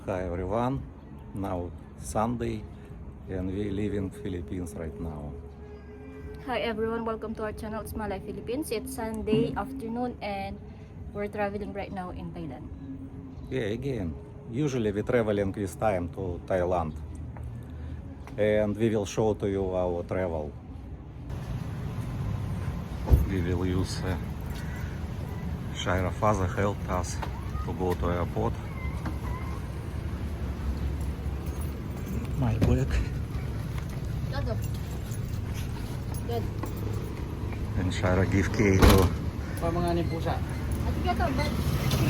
Hi everyone, now Sunday and we live in Philippines right now. Hi everyone, welcome to our channel. It's Malay Philippines. It's Sunday afternoon and we're traveling right now in Thailand. Yeah, again, usually we traveling this time to Thailand and we will show to you our travel. We will use Shaira Faza helped us to go to airport. My bag Good. and Shaira give key to Pamanganin po siya.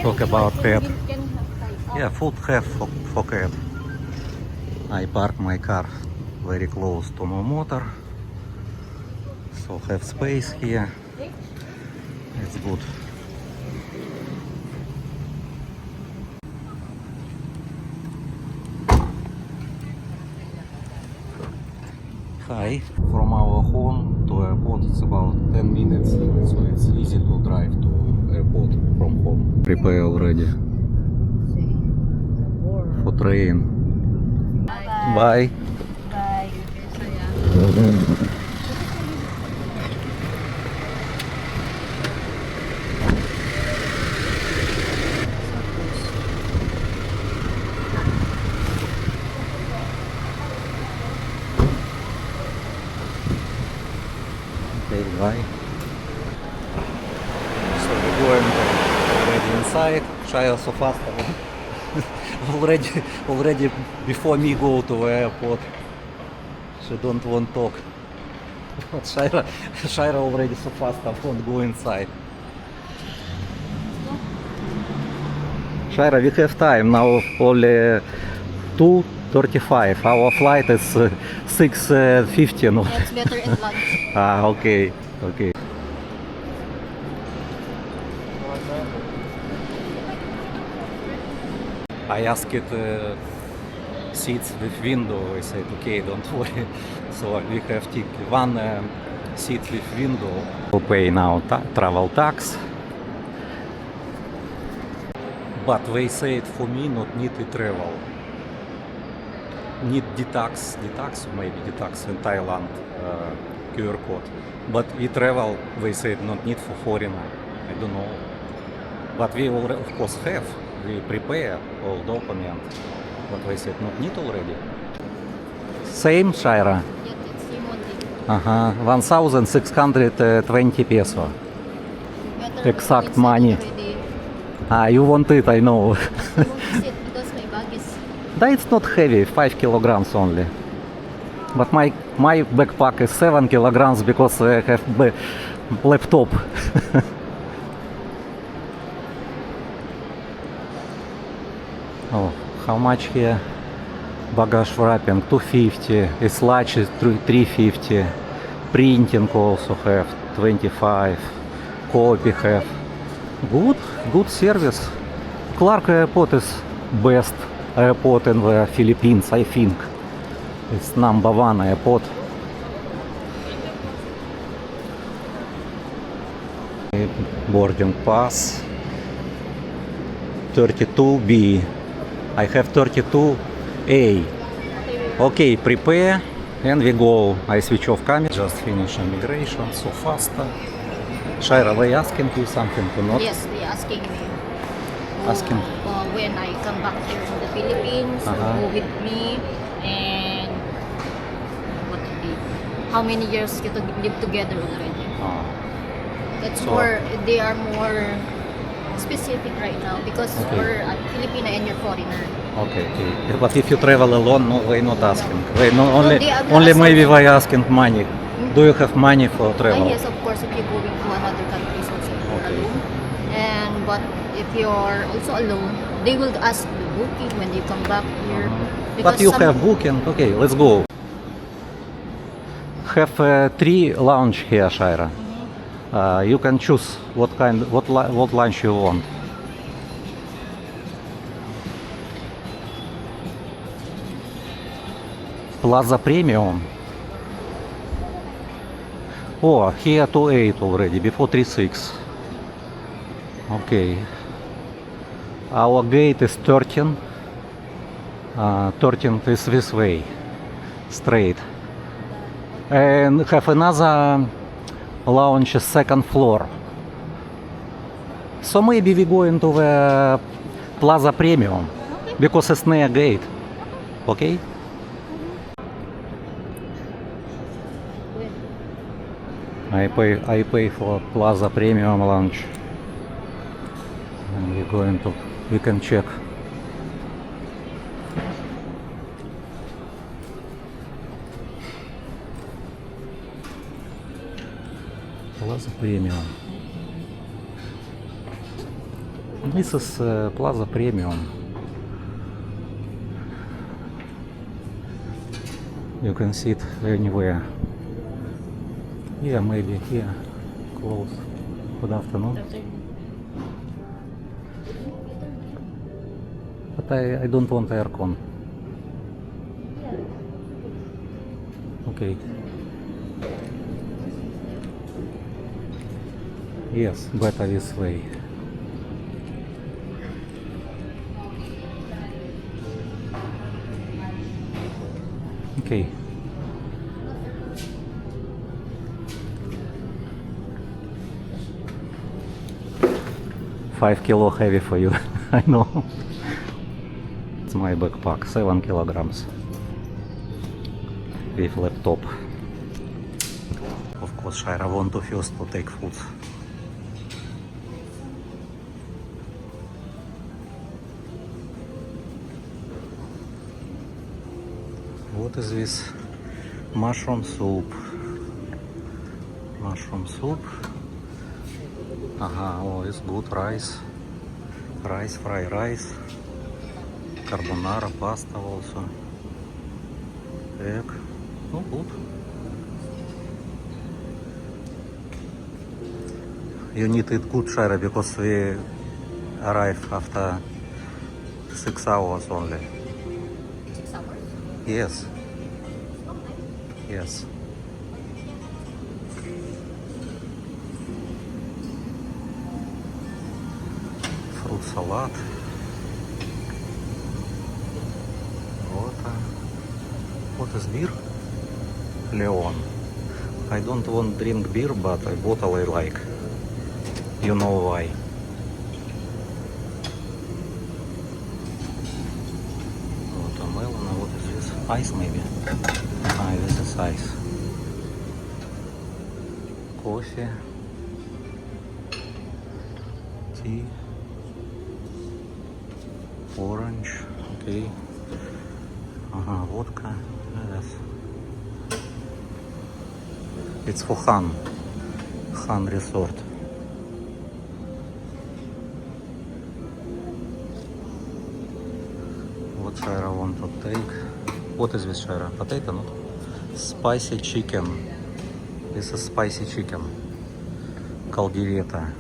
talk about cat. Yeah, food have for cat. I park my car very close to my motor, so have space here. It's good. Hi. From our home to airport it's about 10 minutes, so it's easy to drive to airport from home. Prepare already for train. Bye. Bye. Okay, bye. So we're going already inside. Shaya so fast. already before me go to airport. She don't want talk. But Shaira already so fast. I won't go inside. Shaira, we have time now. Only 2:35. Our flight is 6:15. It's better in lunch. Okay. I asked it seats with window. I said, okay, don't worry. So we have one seat with window. We pay now travel tax. But they said for me not need to travel. Need detax maybe detax in Thailand QR code. But we travel, they said not need for foreigner. I don't know. But we already, of course have. We prepare all documents. But they said not need already. Same, Shaira? Yet it's same only. 1,620 peso. Better Exact to go inside money. already. You want it, I know. I won't sit because my bag is That it's not heavy, 5 kilograms only. But my backpack is 7 kilograms because I have laptop. Oh, how much here? Bagage wrapping 250, it's large is 350, printing also have 25, copy have. Good service. Clark Airport is best airport in the Philippines, I think. It's #1 airport. Boarding pass 32B. I have 32A. Okay, prepare and we go. I switch off camera. Just finish immigration so fast. Shaira, they asking you something or not? yes, they asking me. Asking. When I come back here in the Philippines, go with me and what to do. How many years you to live together already? That's So- more. They are more specific right now because Okay. we're a Filipina and you're foreigner. Okay. But if you travel alone, no, they not asking. They no, only they are only asking. maybe they asking money. Do you have money for travel? Yes, of course, if you're going to another country, so if you're Okay. alone. And but if you're also alone, they will ask the booking when you come back here. But you have booking. Okay, let's go. Have 3 lounge here, Shaira. You can choose what lunch you want. Plaza Premium. Oh, here 2.8 already, before 3.6. Okay. Our gate is 13. 13th is this way, straight. And have another lounge, second floor. So maybe we go into the Plaza Premium because it's near gate. Okay? I pay for Plaza Premium lounge. And we can check. Plaza Premium. This is Plaza Premium. You can see it anywhere. Yeah, maybe here. Close. Good afternoon. But I don't want aircon. Okay. Yes, better this way. Okay. $5 heavy for you. I know. It's my backpack, 7 kilograms. With laptop. Of course, Shira want to first to take food. What is this? Mushroom soup. Mushroom soup. Oh, it's good. Rice. Rice, fried rice. Carbonara, pasta also. Egg. Oh, good. You need it good, Shira, because we arrive after 6 hours only. 6 hours? Yes. Yes. Fruit salad. What is beer? Leon. I don't want to drink beer, but a bottle I like. You know why. Watermelon, what is this? Ice maybe? This is ice. Coffee. Tea. Orange. Okay. Vodka. Yes. It's for Han Resort. What Shira want to take? What is this, Shira? Potato, no? Spicy chicken. This is spicy chicken. Caldereta.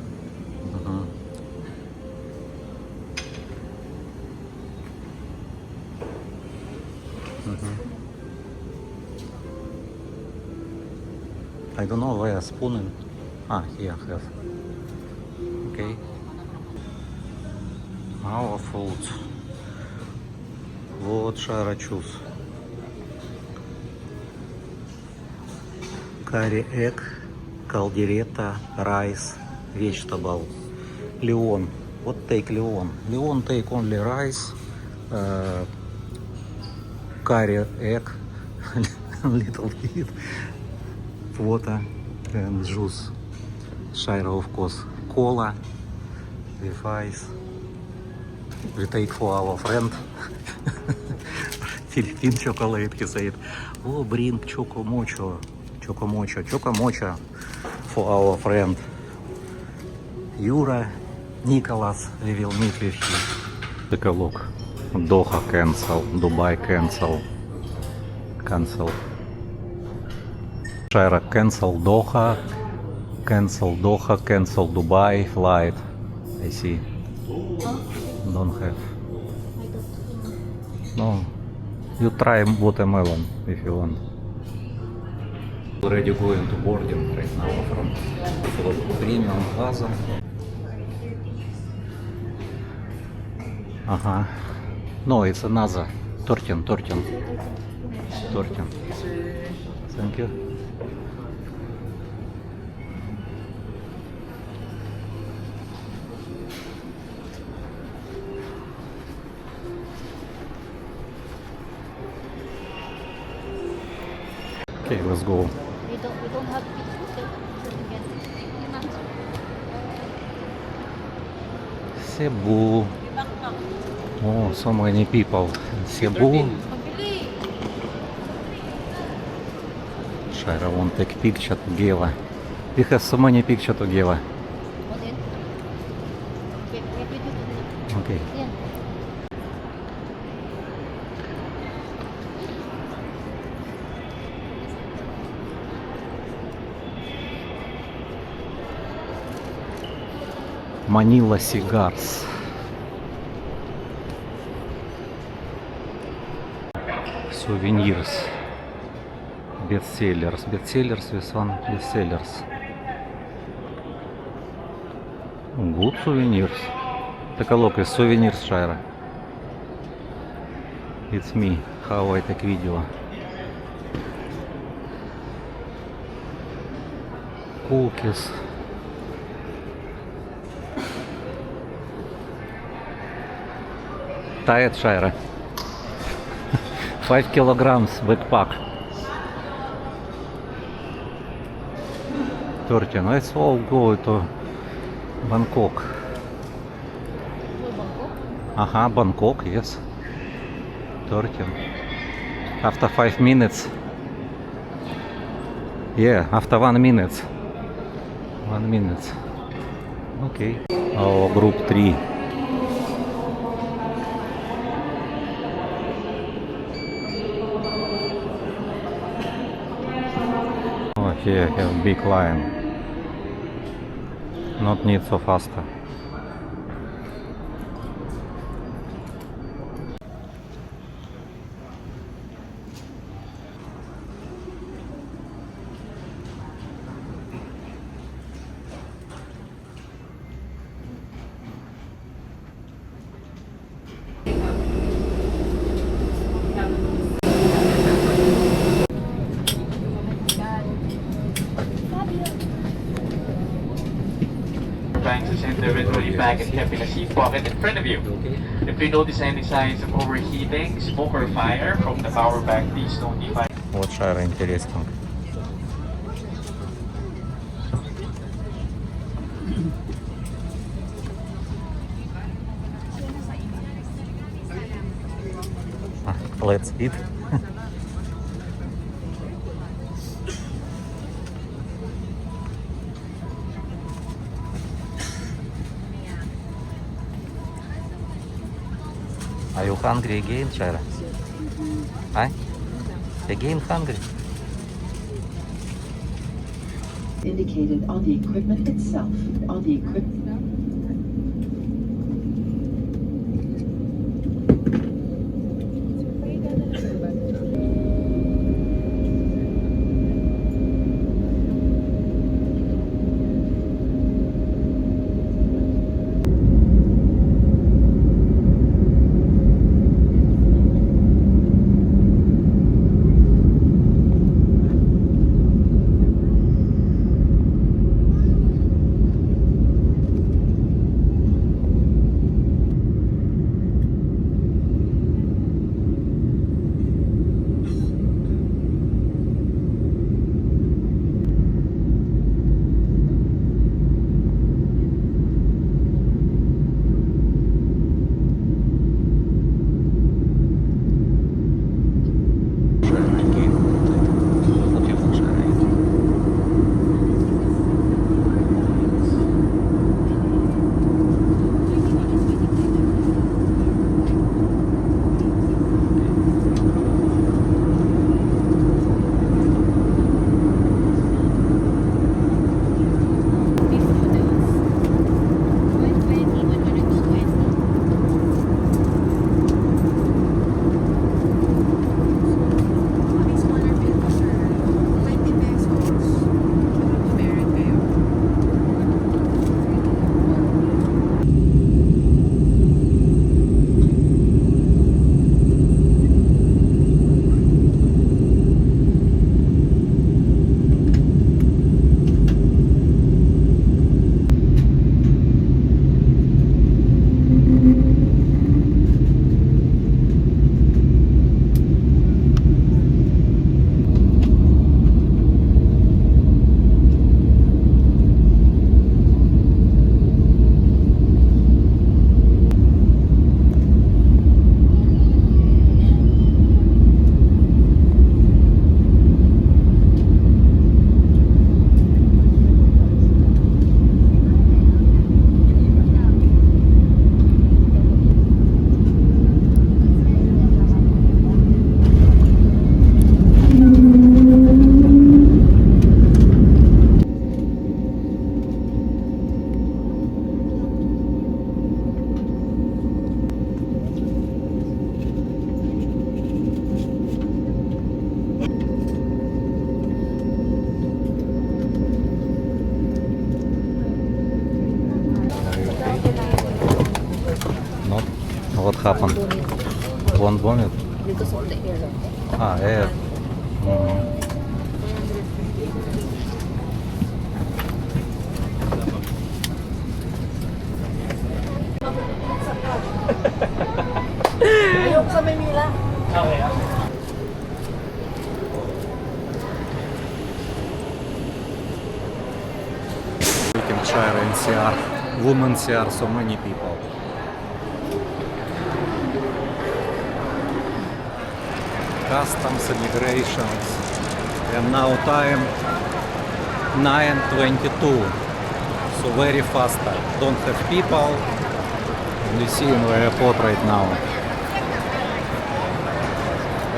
I don't know where spoon. Here have. Okay. Our food. What Shira choose? Curry egg, caldereta, rice, vegetable. Leon. What take Leon? Leon take only rice, curry egg, little bit, water and juice. Shira, of course, cola with ice. We take for our friend. Philippine chocolate, he said. Oh, bring chocomocho for our friend. Yura, Nicholas, we will meet with him. Take a look. Doha cancel, Dubai cancel. Shira cancel Doha, cancel Dubai flight. I see. Don't have. No. You try watermelon if you want. Already going to boarding right now from Premium Plaza. No, it's another. Тортин. Тортин. Thank you. Okay, let's go. We don't have pizza. Cebu. Oh, so many people. Cebu. Shaira won't take picture together. We have so many picture together. Okay. Yeah. Manila Cigars. Souvenirs. Bestsellers. This one bestsellers. Good souvenirs. Take a look at souvenirs, Shaira. It's me. How I take video. Cookies. Tired, Shaira. 5 kilograms backpack. 13. Let's all go to Bangkok. Aha, Bangkok, yes. 13. After 5 minutes. Yeah, after 1 minute. 1 minute. Okay. Oh, group 3. Oh, here I have big line. Not need so faster. Trying to send the inventory bag and kept in a seat pocket in front of you. If you notice any signs of overheating, smoke or fire from the power bank, please notify. Вот Шайра интересно. Let's eat. Are you hungry again, Shaira? Huh? Again hungry? Indicated on the equipment itself. On the equipment. happened? Won't vomit? Because of the air. Ah, air. Mhm. Ayok sa Manila. Okay. Weekend Shire NCR, women CR, so many people. Customs, immigrations, and now time 9:22, so very fast. Don't have people. You see in the airport right now.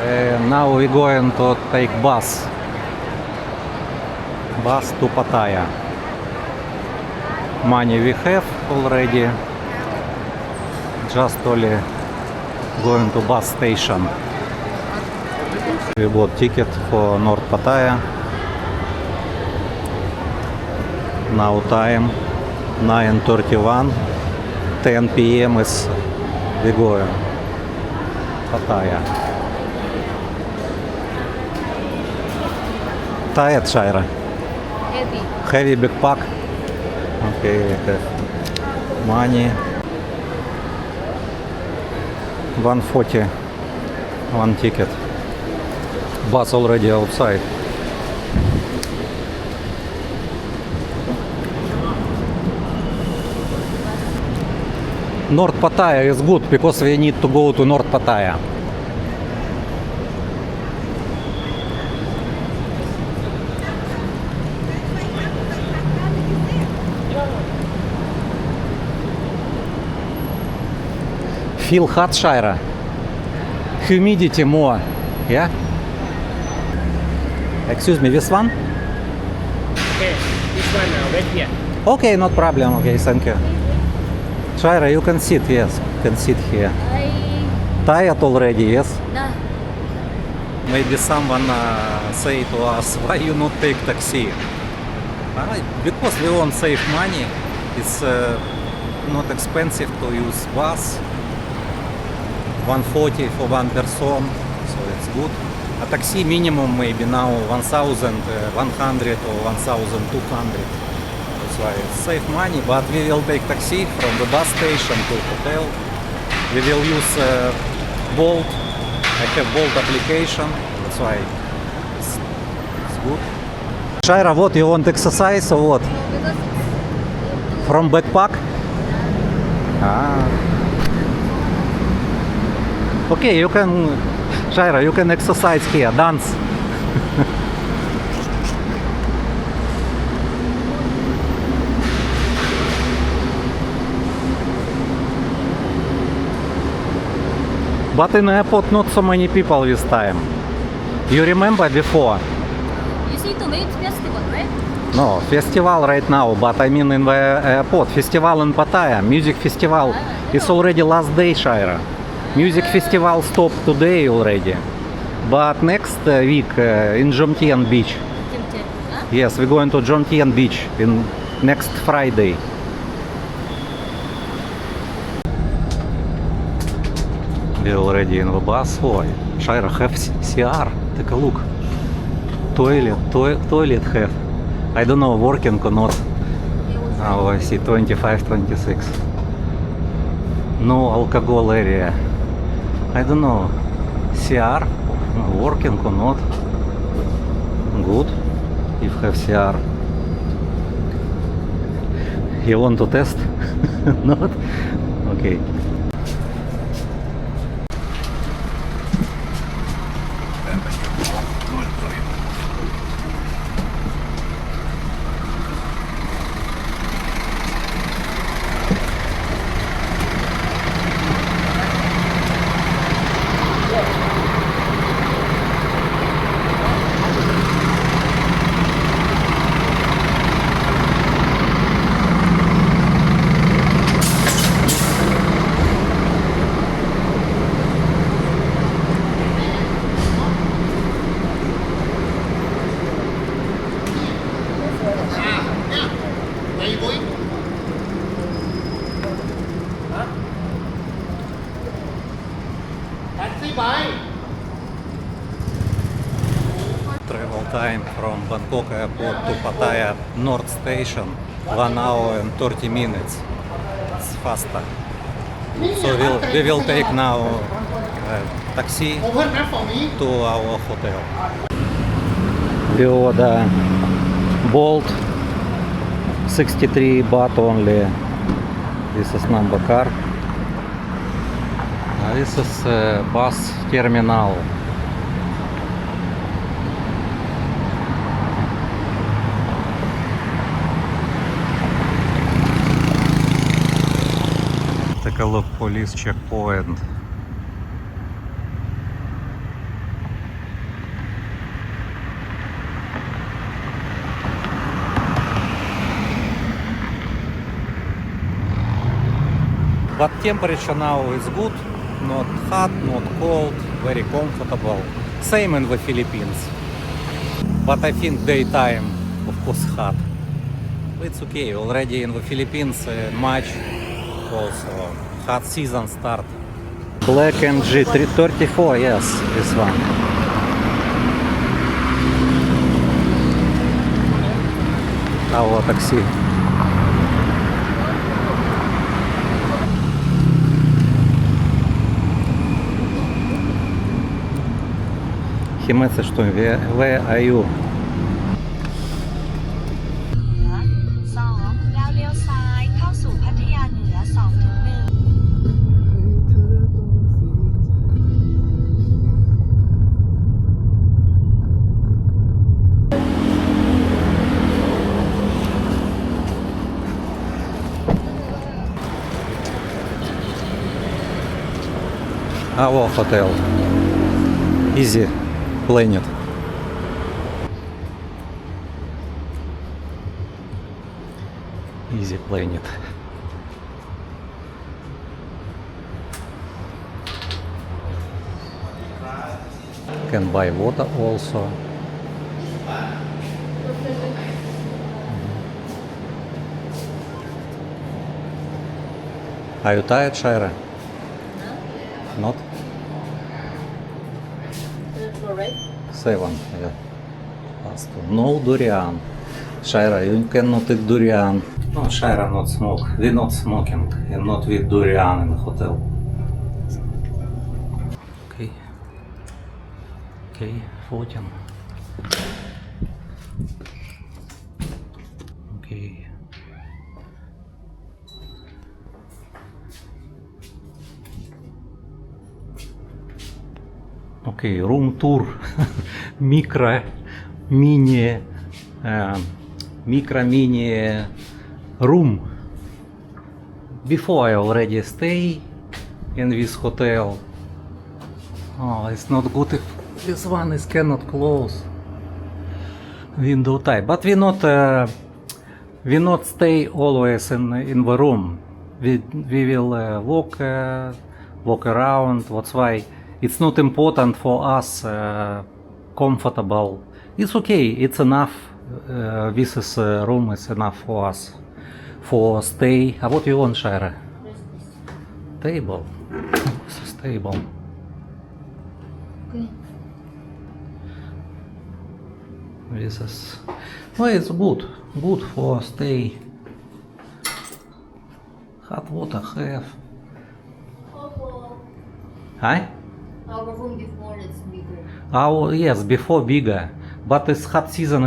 And now we're going to take bus to Pattaya. Money we have already, just only going to bus station. We bought ticket for North Pattaya. Now time 9:31, 10 p.m. is we going Pattaya. Tired, Shaira? Heavy. Heavy backpack. Okay, have money. 140, one ticket. Bus already outside. North Pattaya is good because we need to go to North Pattaya. Feel hot, Shaira? Humidity more, yeah? Excuse me, this one? Okay, this one right here. Okay, not problem. Okay, thank you. Shaira, you can sit, yes. You can sit here. Tired already, yes? Nah. Maybe someone say to us, why you not take taxi? Because we won't save money. It's not expensive to use bus. 140 for one person, so it's good. A taxi minimum maybe now 1,100 or 1,200. That's why it's save money, but we will take taxi from the bus station to hotel. We will use Bolt. I have Bolt application, that's why it's good. Shaira, what, you want exercise or what? Because From backpack? Ah. Okay, you can, Shaira, you can exercise here, dance. But in airport not so many people this time. You remember before? you see to it's festival, right? No, festival right now, but I mean in the airport. Festival in Pattaya, music festival. It's already last day, Shaira. Music festival stopped today already. But next week in Jomtien Beach. Huh? Yes, we're going to Jomtien Beach in next Friday. We're already in the bus. Oh, Shaira have CR. Take a look. Toilet have. I don't know working or not. Oh, I see 25, 26. No alcohol area. I don't know. CR working or not. Good. If have CR. You want to test? Not? Okay. Travel time from Bangkok airport to Pattaya North Station 1 hour and 30 minutes. It's faster. So we will take now taxi to our hotel. We order Bolt 63 baht only. This is number car. This is bus terminal. Take a look, police checkpoint. But temperature now is good, not hot, not cold, very comfortable. Same in the Philippines. But I think daytime, of course, hot. It's okay, already in the Philippines, March also, hot season start. Black MG334, yes, this one. Our taxi. He messaged to me, where are you? 2แล้วเลี้ยวซ้ายเข้าสู่พัทยาเหนือ2-1 Our hotel. Easy Planet. Easy Planet. Can buy water also. Are you tired, Shaira? Not? Correct. 7, yeah. Last one. No durian. Shaira, you cannot eat durian. No, Shaira not smoke. We not smoking and not with durian in the hotel. Okay. Okay, 14. Okay. Okay, room tour. Micro mini room. Before I already stay in this hotel. Oh, it's not good if this one is cannot close. Window type, but we not stay always in the room. We will walk around. That's why it's not important for us comfortable. It's okay. It's enough. This is room is enough for us for stay. What you want, Shaira? Table. This is table. Okay. This is. Well, it's good. Good for stay. Hot water have. Hi? Our room before it's bigger. Our yes, before bigger, but it's hot season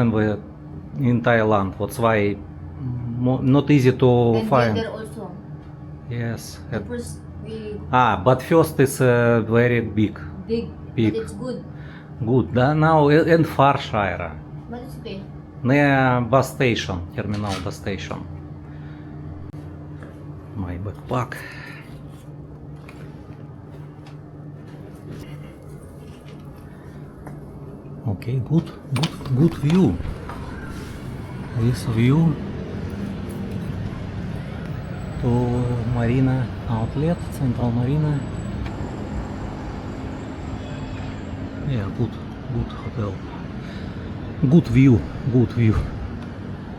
in Thailand. That's why not easy to And find. there also. Yes. First we But first is very big. big, Big. but it's good. Good. Now in far Shaira, But it's okay. near bus station, terminal bus station. My backpack. Okay, good view. This view to Marina outlet, Central Marina. Yeah, good hotel. Good view.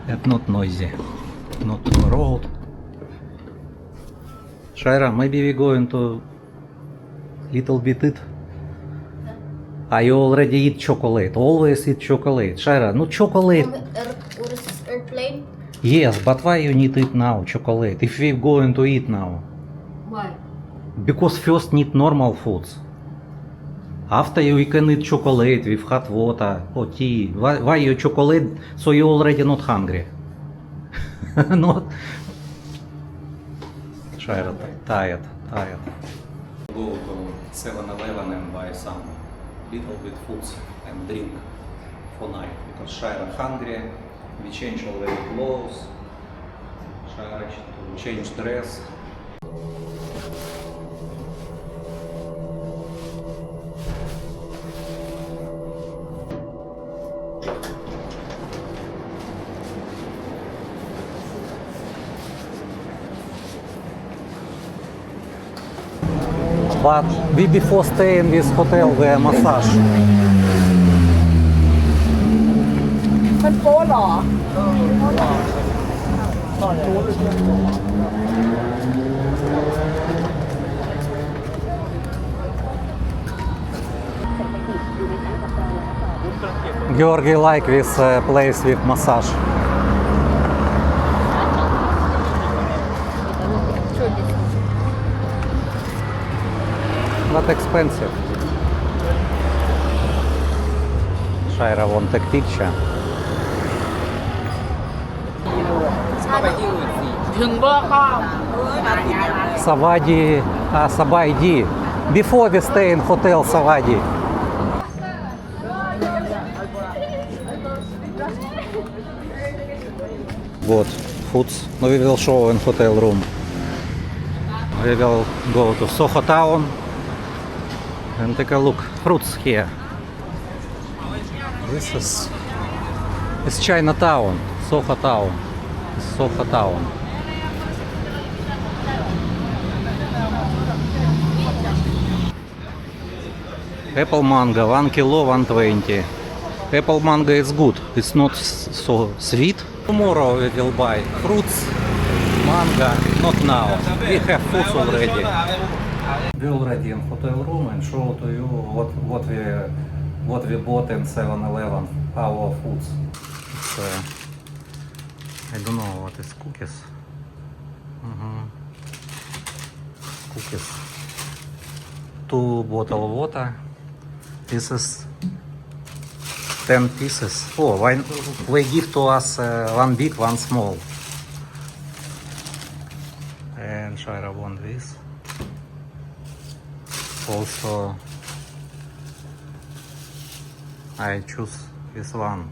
And not noisy. Not on the road. Shaira, maybe we going to little bit it I already eat chocolate. Always eat chocolate. Shaira, no chocolate. What is this, airplane? Yes, but why you need to eat now chocolate? If we going to eat now. Why? Because first need normal foods. After you can eat chocolate with hot water or tea. Why you chocolate? So you already not hungry. Not. Shaira tired. Go to 7-Eleven and buy some little bit foods and drink for night because Shaira hungry. We change already clothes. Shaira to change dress. But we before stay in this hotel, the massage. มันโป๊ะเหรอ Georgi like this place with massage. Not expensive. Shaira want take picture. ถึงบ่ค่ะ Savadi, Sabaidi. Before we stay in hotel Savadi. Вот, foods. We will show in hotel room. We will go to Soho Town and take a look. Fruits here. This is it's Chinatown, Soho Town. Soho Town. Apple mango, 1 kilo, 120. Apple mango is good. It's not so sweet. Tomorrow we will buy fruits, mango, not now. We have fruits already. We already in hotel room and show to you what we bought in 7-Eleven. Our foods. It's, I don't know what is cookies. Cookies. 2 bottle of water. This is 10 pieces. Oh, they give to us one big, one small. And Shaira want this. Also, I choose this one.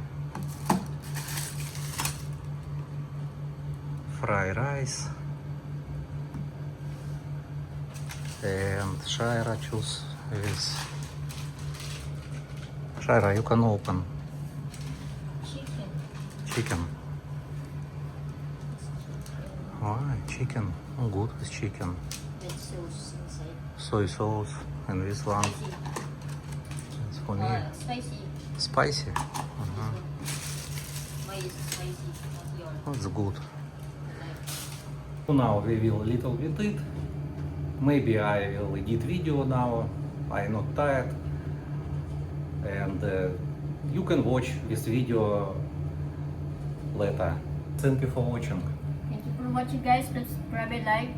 Fried rice. And Shaira choose this. Shaira, you can open. Chicken. Why? Chicken. Oh, good with chicken. With sauce inside. Soy sauce. And this one. It's for me. Spicy. Spicy. Why is it spicy? Not yours. That's good. Now we will little bit eat. Maybe I will edit video now. I'm not tired. And you can watch this video later. Thank you for watching. Thank you for watching, guys. Please subscribe and like.